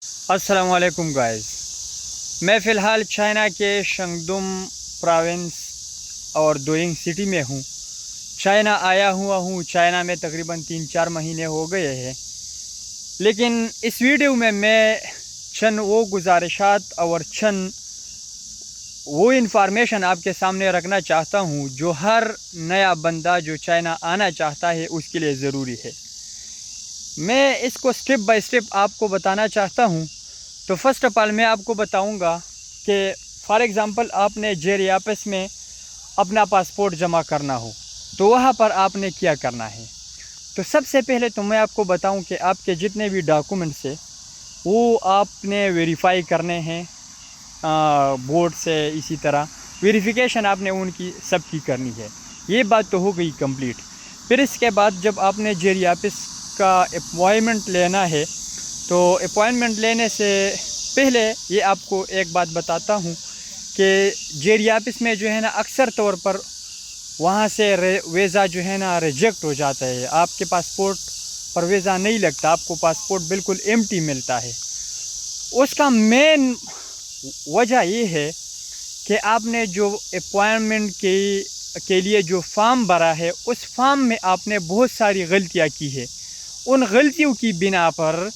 अस्सलाम वालेकुम गाइस। मैं फ़िलहाल चाइना के शंगदुम प्रोविंस और दोयिंग सिटी में हूँ। चाइना आया हुआ हूँ। चाइना में तकरीबन 3-4 महीने हो गए हैं। लेकिन इस वीडियो में मैं चंद वो गुजारिशात और चंद वो इन्फॉर्मेशन आपके सामने रखना चाहता हूँ जो हर नया बंदा जो चाइना आना चाहता है उसके लिए ज़रूरी है। मैं इसको स्टेप बाय स्टेप आपको बताना चाहता हूँ। तो फर्स्ट ऑफ ऑल मैं आपको बताऊंगा कि फॉर एग्ज़ाम्पल आपने जेरियापिस में अपना पासपोर्ट जमा करना हो तो वहाँ पर आपने क्या करना है। तो सबसे पहले तो मैं आपको बताऊं कि आपके जितने भी डॉक्यूमेंट्स है वो आपने वेरीफाई करने हैं बोर्ड से। इसी तरह वेरिफिकेशन आपने उनकी सबकी करनी है। ये बात तो हो गई कंप्लीट। फिर इसके बाद जब आपने जेरियापिस का अपॉइंटमेंट लेना है तो अपॉइंटमेंट लेने से पहले ये आपको एक बात बताता हूँ कि जेरियापिस में जो है ना अक्सर तौर पर वहाँ से वीज़ा जो है ना रिजेक्ट हो जाता है। आपके पासपोर्ट पर वीज़ा नहीं लगता, आपको पासपोर्ट बिल्कुल एम्प्टी मिलता है। उसका मेन वजह ये है कि आपने जो अपॉइंटमेंट के लिए जो फॉर्म भरा है उस फॉर्म में आपने बहुत सारी गलतियाँ की है। उन गलतियों की बिना पर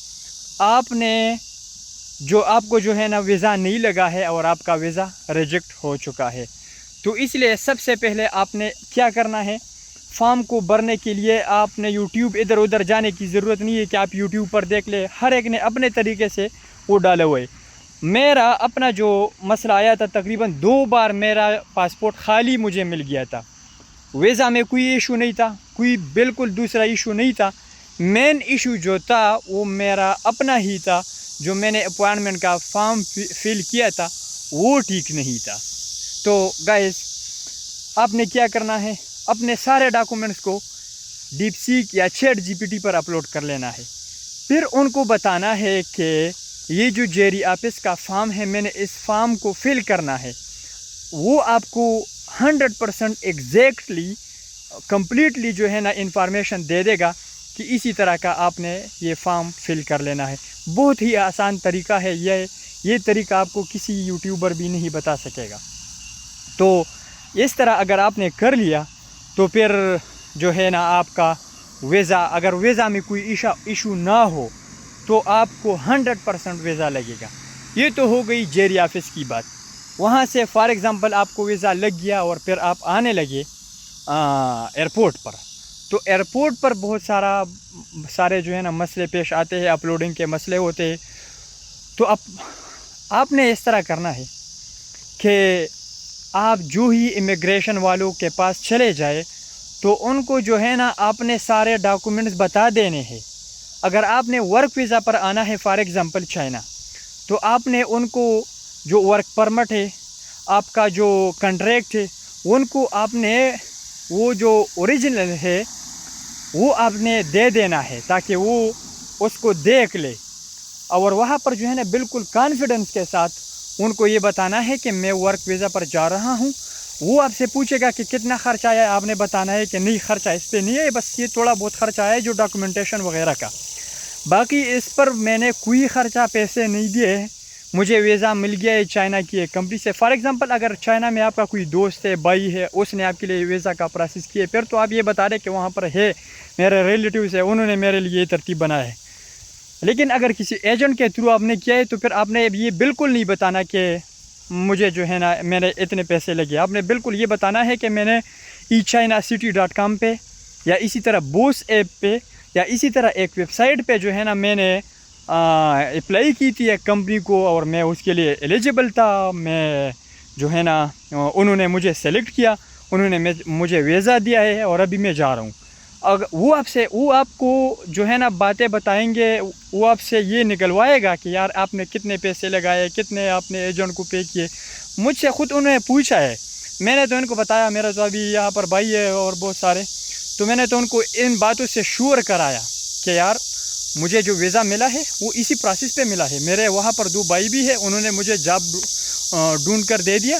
आपने आपको जो है ना वीज़ा नहीं लगा है और आपका वीज़ा रिजेक्ट हो चुका है। तो इसलिए सबसे पहले आपने क्या करना है, फॉर्म को भरने के लिए आपने यूट्यूब इधर उधर जाने की ज़रूरत नहीं है कि आप यूट्यूब पर देख ले। हर एक ने अपने तरीके से वो डाले हुए। मेरा अपना जो मसला आया था, तकरीबन 2 बार मेरा पासपोर्ट खाली मुझे मिल गया था। वीज़ा में कोई इशू नहीं था, कोई बिल्कुल दूसरा इशू नहीं था। मेन इशू जो था वो मेरा अपना ही था। जो मैंने अपॉइंटमेंट का फॉर्म फिल किया था वो ठीक नहीं था। तो गाइस आपने क्या करना है, अपने सारे डॉक्यूमेंट्स को डीपसीक या चैट जीपीटी पर अपलोड कर लेना है। फिर उनको बताना है कि ये जो जेरियापिस का फॉर्म है मैंने इस फॉर्म को फिल करना है। वो आपको 100% एग्जैक्टली कम्प्लीटली जो है ना इंफॉर्मेशन दे देगा कि इसी तरह का आपने ये फॉर्म फिल कर लेना है। बहुत ही आसान तरीका है ये तरीका आपको किसी यूट्यूबर भी नहीं बता सकेगा। तो इस तरह अगर आपने कर लिया तो फिर जो है ना आपका वीज़ा, अगर वीज़ा में कोई इशू ना हो तो आपको 100% वीज़ा लगेगा। ये तो हो गई जेरियापिस की बात। वहाँ से फॉर एग्ज़ाम्पल आपको वीज़ा लग गया और फिर आप आने लगे एयरपोर्ट पर। तो एयरपोर्ट पर बहुत सारे जो है ना मसले पेश आते हैं, अपलोडिंग के मसले होते हैं। तो आपने इस तरह करना है कि आप जो ही इमिग्रेशन वालों के पास चले जाए तो उनको जो है ना आपने सारे डॉक्यूमेंट्स बता देने हैं। अगर आपने वर्क वीज़ा पर आना है फॉर एग्ज़ाम्पल चाइना, तो आपने उनको जो वर्क परमिट है, आपका जो कॉन्ट्रैक्ट है, उनको आपने वो जो ओरिजिनल है वो आपने दे देना है ताकि वो उसको देख ले। और वहाँ पर जो है ना बिल्कुल कॉन्फिडेंस के साथ उनको ये बताना है कि मैं वर्क वीज़ा पर जा रहा हूँ। वो आपसे पूछेगा कि कितना ख़र्च आया है, आपने बताना है कि नहीं खर्चा इस पर नहीं है, बस ये थोड़ा बहुत ख़र्चा आया है जो डॉक्यूमेंटेशन वगैरह का। बाकी इस पर मैंने कोई ख़र्चा पैसे नहीं दिए, मुझे वीज़ा मिल गया है चाइना की एक कंपनी से। फॉर एग्ज़ाम्पल अगर चाइना में आपका कोई दोस्त है, भाई है, उसने आपके लिए वीज़ा का प्रोसेस किया, फिर तो आप ये बता रहे कि वहाँ पर है मेरे रिलेटिव्स है, उन्होंने मेरे लिए ये तरतीब बनाया है। लेकिन अगर किसी एजेंट के थ्रू आपने किया है तो फिर आपने ये बिल्कुल नहीं बताना कि मुझे जो है ना मेरे इतने पैसे लगे। आपने बिल्कुल ये बताना है कि मैंने eChinaCity.com पे या इसी तरह बोस ऐप पे या इसी तरह एक वेबसाइट पे जो है ना मैंने अप्लाई की थी एक कंपनी को और मैं उसके लिए एलिजिबल था। मैं जो है ना उन्होंने मुझे सेलेक्ट किया, उन्होंने मुझे वीज़ा दिया है और अभी मैं जा रहा हूँ। अगर वो आपको जो है ना बातें बताएंगे, वो आपसे ये निकलवाएगा कि यार आपने कितने पैसे लगाए, कितने आपने एजेंट को पे किए। मुझसे ख़ुद उन्होंने पूछा है, मैंने तो इनको बताया मेरा तो अभी यहाँ पर भाई है और बहुत सारे, तो मैंने तो उनको इन बातों से श्योर कराया कि यार मुझे जो वीज़ा मिला है वो इसी प्रोसेस पे मिला है। मेरे वहाँ पर 2 भाई भी है, उन्होंने मुझे जॉब ढूंढ कर दे दिया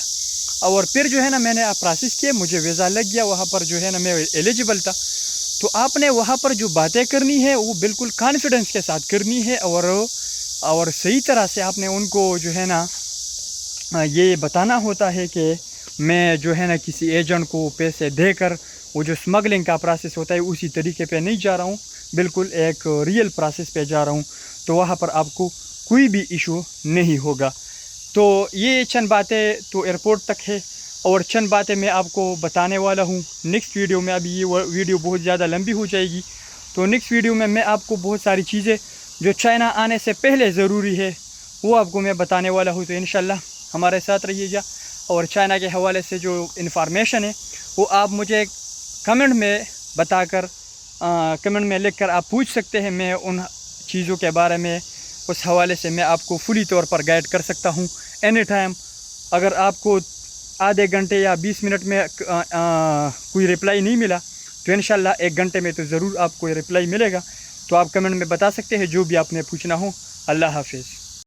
और फिर जो है ना मैंने प्रोसेस किए, मुझे वीज़ा लग गया। वहाँ पर जो है ना मैं एलिजिबल था। तो आपने वहाँ पर जो बातें करनी है वो बिल्कुल कॉन्फिडेंस के साथ करनी है और اور صحیح طرح سے آپ نے ان کو جو ہے نا یہ بتانا ہوتا ہے کہ میں جو ہے نا کسی ایجنٹ کو پیسے دے کر وہ جو اسمگلنگ کا پروسیس ہوتا ہے اسی طریقے پہ نہیں جا رہا ہوں، بالکل ایک ریئل پروسیس پہ جا رہا ہوں، تو وہاں پر آپ کو کوئی بھی ایشو نہیں ہوگا۔ تو یہ چند باتیں تو ایئرپورٹ تک ہے، اور چند باتیں میں آپ کو بتانے والا ہوں نیکسٹ ویڈیو میں۔ ابھی یہ ویڈیو بہت زیادہ لمبی ہو جائے گی، تو نیکسٹ ویڈیو میں آپ کو بہت ساری چیزیں جو چائنا آنے سے پہلے ضروری ہے وہ آپ کو میں بتانے والا ہوں۔ تو انشاءاللہ ہمارے ساتھ رہیے گا، اور چائنا کے حوالے سے جو انفارمیشن ہے وہ آپ مجھے کمنٹ میں بتا کر کمنٹ میں لکھ کر آپ پوچھ سکتے ہیں، میں ان چیزوں کے بارے میں اس حوالے سے میں آپ کو فلی طور پر گائیڈ کر سکتا ہوں اینی ٹائم۔ اگر آپ کو آدھے گھنٹے یا 20 منٹ میں کوئی رپلائی نہیں ملا تو انشاءاللہ 1 گھنٹے میں تو ضرور آپ کو رپلائی ملے گا، تو آپ کمنٹ میں بتا سکتے ہیں جو بھی آپ نے پوچھنا ہو۔ اللہ حافظ۔